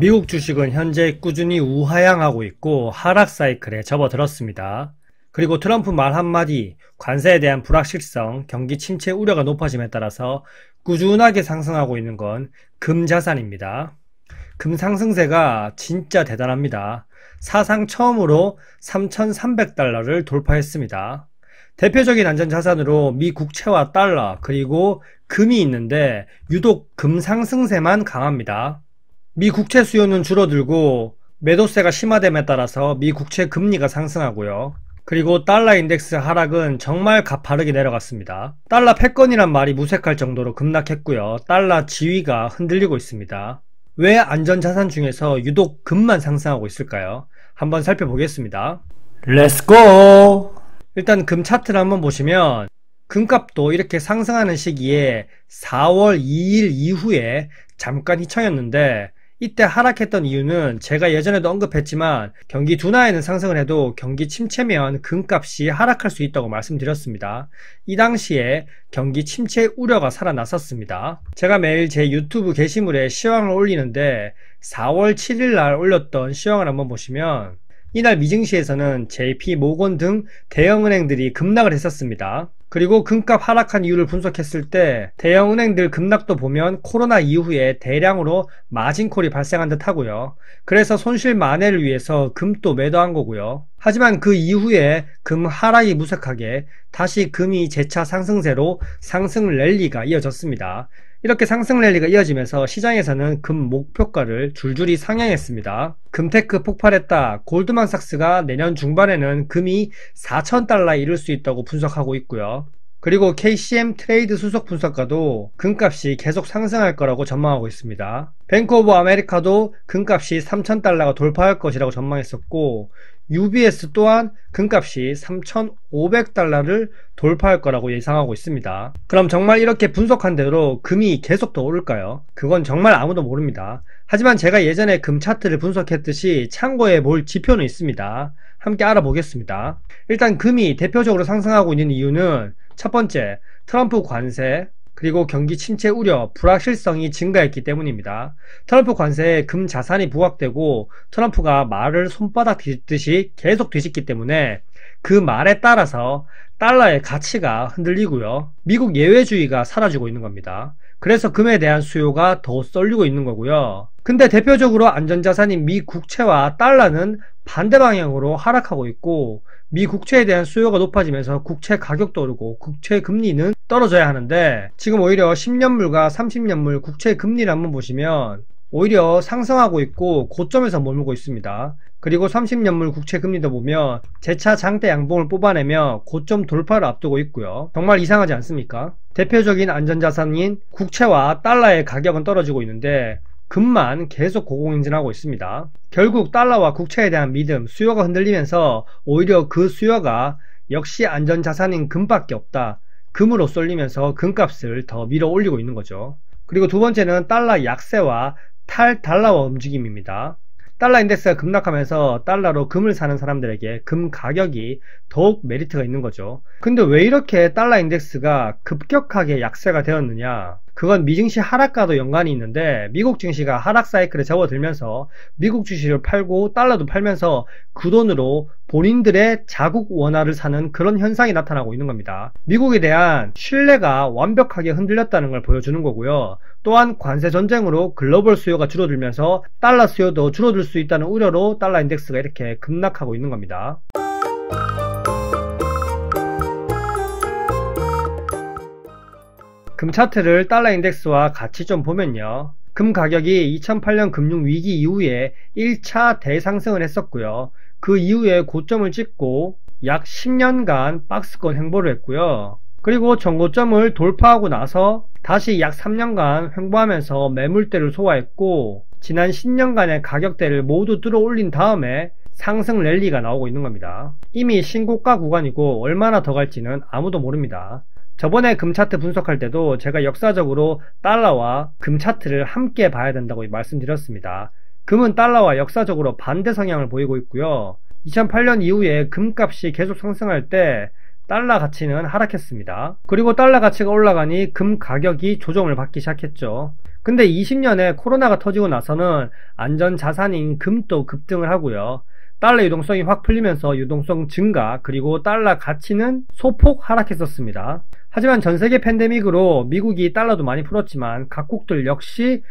미국 주식은 현재 꾸준히 우하향하고 있고 하락 사이클에 접어들었습니다. 그리고 트럼프 말 한마디, 관세에 대한 불확실성, 경기 침체 우려가 높아짐에 따라서 꾸준하게 상승하고 있는 건 금자산입니다. 금 상승세가 진짜 대단합니다. 사상 처음으로 3,300달러를 돌파했습니다. 대표적인 안전자산으로 미 국채와 달러 그리고 금이 있는데 유독 금 상승세만 강합니다. 미 국채 수요는 줄어들고 매도세가 심화됨에 따라서 미 국채 금리가 상승하고요. 그리고 달러 인덱스 하락은 정말 가파르게 내려갔습니다. 달러 패권이란 말이 무색할 정도로 급락했고요. 달러 지위가 흔들리고 있습니다. 왜 안전자산 중에서 유독 금만 상승하고 있을까요? 한번 살펴보겠습니다. 렛츠고! 일단 금 차트를 한번 보시면 금값도 이렇게 상승하는 시기에 4월 2일 이후에 잠깐 휘청였는데 이때 하락했던 이유는 제가 예전에도 언급했지만 경기 둔화에는 상승을 해도 경기 침체면 금값이 하락할 수 있다고 말씀드렸습니다. 이 당시에 경기 침체 우려가 살아났었습니다. 제가 매일 제 유튜브 게시물에 시황을 올리는데 4월 7일 날 올렸던 시황을 한번 보시면 이날 미증시에서는 JP 모건 등 대형은행들이 급락을 했었습니다. 그리고 금값 하락한 이유를 분석했을 때 대형은행들 급락도 보면 코로나 이후에 대량으로 마진콜이 발생한 듯 하고요. 그래서 손실 만회를 위해서 금도 매도한 거고요. 하지만 그 이후에 금 하락이 무색하게 다시 금이 재차 상승세로 상승 랠리가 이어졌습니다. 이렇게 상승 랠리가 이어지면서 시장에서는 금 목표가를 줄줄이 상향했습니다. 금테크 폭발했다. 골드만삭스가 내년 중반에는 금이 4,000달러에 이를 수 있다고 분석하고 있고요. 그리고 KCM 트레이드 수석 분석가도 금값이 계속 상승할 거라고 전망하고 있습니다. 뱅크 오브 아메리카도 금값이 3,000달러가 돌파할 것이라고 전망했었고 UBS 또한 금값이 3,500달러를 돌파할 거라고 예상하고 있습니다. 그럼 정말 이렇게 분석한 대로 금이 계속 더 오를까요? 그건 정말 아무도 모릅니다. 하지만 제가 예전에 금 차트를 분석했듯이 참고해 볼 지표는 있습니다. 함께 알아보겠습니다. 일단 금이 대표적으로 상승하고 있는 이유는 첫 번째, 트럼프 관세, 그리고 경기 침체 우려, 불확실성이 증가했기 때문입니다. 트럼프 관세에 금 자산이 부각되고 트럼프가 말을 손바닥 뒤집듯이 계속 뒤집기 때문에 그 말에 따라서 달러의 가치가 흔들리고요. 미국 예외주의가 사라지고 있는 겁니다. 그래서 금에 대한 수요가 더 쏠리고 있는 거고요. 근데 대표적으로 안전자산인 미 국채와 달러는 반대 방향으로 하락하고 있고 미 국채에 대한 수요가 높아지면서 국채 가격도 오르고 국채 금리는 떨어져야 하는데 지금 오히려 10년물과 30년물 국채 금리를 한번 보시면 오히려 상승하고 있고 고점에서 머물고 있습니다. 그리고 30년물 국채 금리도 보면 재차 장대 양봉을 뽑아내며 고점 돌파를 앞두고 있고요. 정말 이상하지 않습니까? 대표적인 안전자산인 국채와 달러의 가격은 떨어지고 있는데 금만 계속 고공행진하고 있습니다. 결국 달러와 국채에 대한 믿음, 수요가 흔들리면서 오히려 그 수요가 역시 안전자산인 금밖에 없다. 금으로 쏠리면서 금값을 더 밀어 올리고 있는 거죠. 그리고 두 번째는 달러 약세와 탈달러화 움직임입니다. 달러 인덱스가 급락하면서 달러로 금을 사는 사람들에게 금 가격이 더욱 메리트가 있는 거죠. 근데 왜 이렇게 달러 인덱스가 급격하게 약세가 되었느냐? 그건 미증시 하락과도 연관이 있는데 미국 증시가 하락 사이클에 접어들면서 미국 주식을 팔고 달러도 팔면서 그 돈으로 본인들의 자국 원화를 사는 그런 현상이 나타나고 있는 겁니다. 미국에 대한 신뢰가 완벽하게 흔들렸다는 걸 보여주는 거고요. 또한 관세 전쟁으로 글로벌 수요가 줄어들면서 달러 수요도 줄어들 수 있다는 우려로 달러 인덱스가 이렇게 급락하고 있는 겁니다. 금 차트를 달러 인덱스와 같이 좀 보면요. 금 가격이 2008년 금융위기 이후에 1차 대상승을 했었고요. 그 이후에 고점을 찍고 약 10년간 박스권 횡보를 했고요. 그리고 전고점을 돌파하고 나서 다시 약 3년간 횡보하면서 매물대를 소화했고 지난 10년간의 가격대를 모두 뚫어 올린 다음에 상승 랠리가 나오고 있는 겁니다. 이미 신고가 구간이고 얼마나 더 갈지는 아무도 모릅니다. 저번에 금 차트 분석할 때도 제가 역사적으로 달러와 금 차트를 함께 봐야 된다고 말씀드렸습니다. 금은 달러와 역사적으로 반대 성향을 보이고 있고요. 2008년 이후에 금값이 계속 상승할 때 달러 가치는 하락했습니다. 그리고 달러 가치가 올라가니 금 가격이 조정을 받기 시작했죠. 근데 20년에 코로나가 터지고 나서는 안전자산인 금도 급등을 하고요. 달러 유동성이 확 풀리면서 유동성 증가, 그리고 달러 가치는 소폭 하락했었습니다. 하지만 전세계 팬데믹으로 미국이 달러도 많이 풀었지만 각국들 역시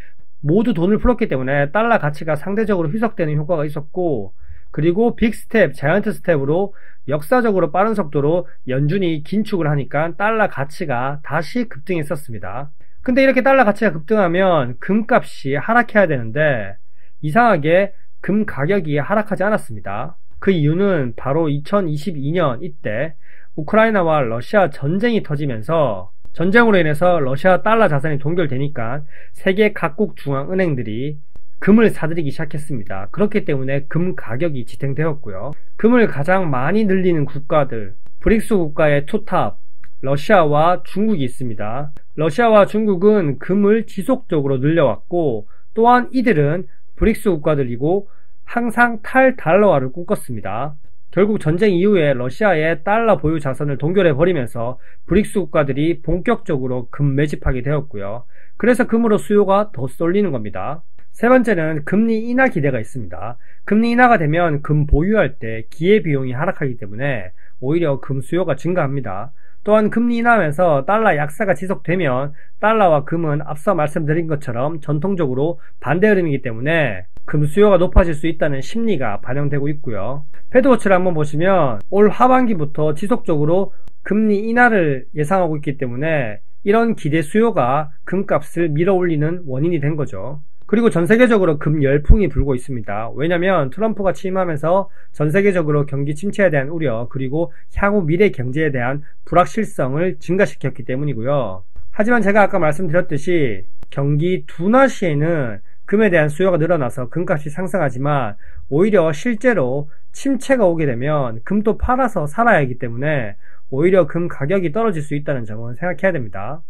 모두 돈을 풀었기 때문에 달러 가치가 상대적으로 희석되는 효과가 있었고, 그리고 빅스텝, 자이언트 스텝으로 역사적으로 빠른 속도로 연준이 긴축을 하니까 달러 가치가 다시 급등했었습니다. 근데 이렇게 달러 가치가 급등하면 금값이 하락해야 되는데 이상하게 금 가격이 하락하지 않았습니다. 그 이유는 바로 2022년 이때 우크라이나와 러시아 전쟁이 터지면서 전쟁으로 인해서 러시아 달러 자산이 동결되니까 세계 각국 중앙은행들이 금을 사들이기 시작했습니다. 그렇기 때문에 금 가격이 지탱되었고요. 금을 가장 많이 늘리는 국가들, 브릭스 국가의 투탑, 러시아와 중국이 있습니다. 러시아와 중국은 금을 지속적으로 늘려왔고, 또한 이들은 브릭스 국가들이고 항상 탈달러화를 꿈꿨습니다. 결국 전쟁 이후에 러시아의 달러 보유 자산을 동결해버리면서 브릭스 국가들이 본격적으로 금 매집하게 되었고요. 그래서 금으로 수요가 더 쏠리는 겁니다. 세 번째는 금리 인하 기대가 있습니다. 금리 인하가 되면 금 보유할 때 기회비용이 하락하기 때문에 오히려 금 수요가 증가합니다. 또한 금리 인하하면서 달러 약세가 지속되면 달러와 금은 앞서 말씀드린 것처럼 전통적으로 반대 흐름이기 때문에 금 수요가 높아질 수 있다는 심리가 반영되고 있고요. 패드워치를 한번 보시면 올 하반기부터 지속적으로 금리 인하를 예상하고 있기 때문에 이런 기대 수요가 금값을 밀어올리는 원인이 된 거죠. 그리고 전세계적으로 금 열풍이 불고 있습니다. 왜냐면 트럼프가 취임하면서 전세계적으로 경기 침체에 대한 우려, 그리고 향후 미래 경제에 대한 불확실성을 증가시켰기 때문이고요. 하지만 제가 아까 말씀드렸듯이 경기 둔화 시에는 금에 대한 수요가 늘어나서 금값이 상승하지만 오히려 실제로 침체가 오게 되면 금도 팔아서 살아야 하기 때문에 오히려 금 가격이 떨어질 수 있다는 점은 생각해야 됩니다.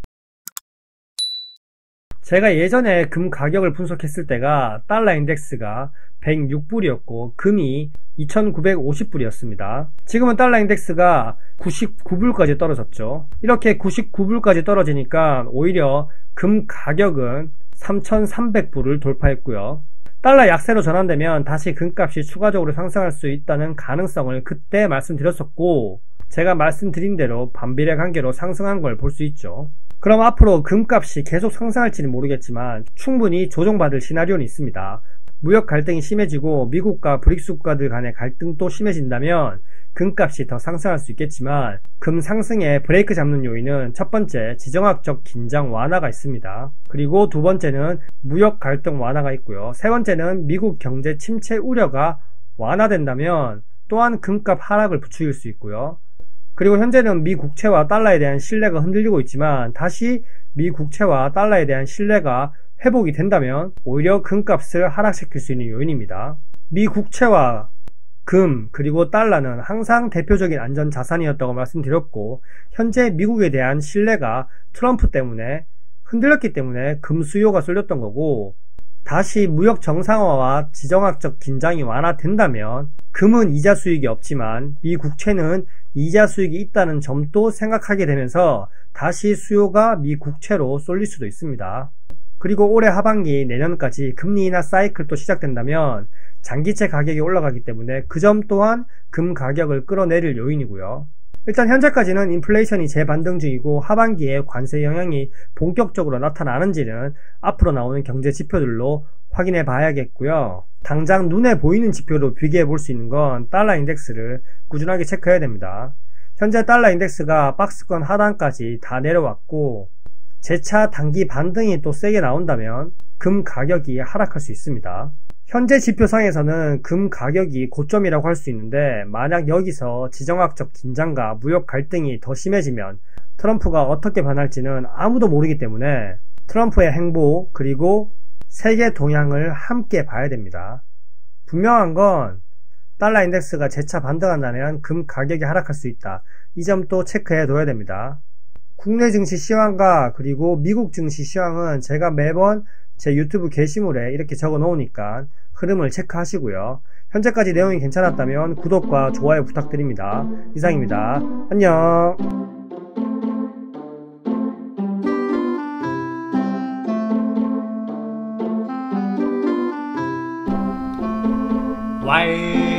제가 예전에 금 가격을 분석했을 때가 달러 인덱스가 106불이었고 금이 2950불이었습니다. 지금은 달러 인덱스가 99불까지 떨어졌죠. 이렇게 99불까지 떨어지니까 오히려 금 가격은 3300불을 돌파했고요. 달러 약세로 전환되면 다시 금값이 추가적으로 상승할 수 있다는 가능성을 그때 말씀드렸었고, 제가 말씀드린 대로 반비례 관계로 상승한 걸 볼 수 있죠. 그럼 앞으로 금값이 계속 상승할지는 모르겠지만 충분히 조정받을 시나리오는 있습니다. 무역 갈등이 심해지고 미국과 브릭스 국가들 간의 갈등도 심해진다면 금값이 더 상승할 수 있겠지만 금 상승에 브레이크 잡는 요인은 첫 번째, 지정학적 긴장 완화가 있습니다. 그리고 두 번째는 무역 갈등 완화가 있고요. 세 번째는 미국 경제 침체 우려가 완화된다면 또한 금값 하락을 부추길 수 있고요. 그리고 현재는 미 국채와 달러에 대한 신뢰가 흔들리고 있지만 다시 미 국채와 달러에 대한 신뢰가 회복이 된다면 오히려 금값을 하락시킬 수 있는 요인입니다. 미 국채와 금 그리고 달러는 항상 대표적인 안전자산이었다고 말씀드렸고, 현재 미국에 대한 신뢰가 트럼프 때문에 흔들렸기 때문에 금 수요가 쏠렸던 거고, 다시 무역 정상화와 지정학적 긴장이 완화된다면 금은 이자 수익이 없지만 미 국채는 이자 수익이 있다는 점도 생각하게 되면서 다시 수요가 미 국채로 쏠릴 수도 있습니다. 그리고 올해 하반기 내년까지 금리 인하 사이클도 시작된다면 장기채 가격이 올라가기 때문에 그 점 또한 금 가격을 끌어내릴 요인이고요. 일단 현재까지는 인플레이션이 재반등 중이고 하반기에 관세 영향이 본격적으로 나타나는지는 앞으로 나오는 경제 지표들로 확인해 봐야겠고요. 당장 눈에 보이는 지표로 비교해 볼 수 있는 건 달러 인덱스를 꾸준하게 체크해야 됩니다. 현재 달러 인덱스가 박스권 하단까지 다 내려왔고 재차 단기 반등이 또 세게 나온다면 금 가격이 하락할 수 있습니다. 현재 지표상에서는 금 가격이 고점이라고 할 수 있는데 만약 여기서 지정학적 긴장과 무역 갈등이 더 심해지면 트럼프가 어떻게 반할지는 아무도 모르기 때문에 트럼프의 행보 그리고 세계 동향을 함께 봐야 됩니다. 분명한 건 달러 인덱스가 재차 반등한다면 금 가격이 하락할 수 있다. 이 점도 체크해 둬야 됩니다. 국내 증시 시황과 그리고 미국 증시 시황은 제가 매번 제 유튜브 게시물에 이렇게 적어 놓으니까 흐름을 체크하시고요. 현재까지 내용이 괜찮았다면 구독과 좋아요 부탁드립니다. 이상입니다. 안녕. 왈.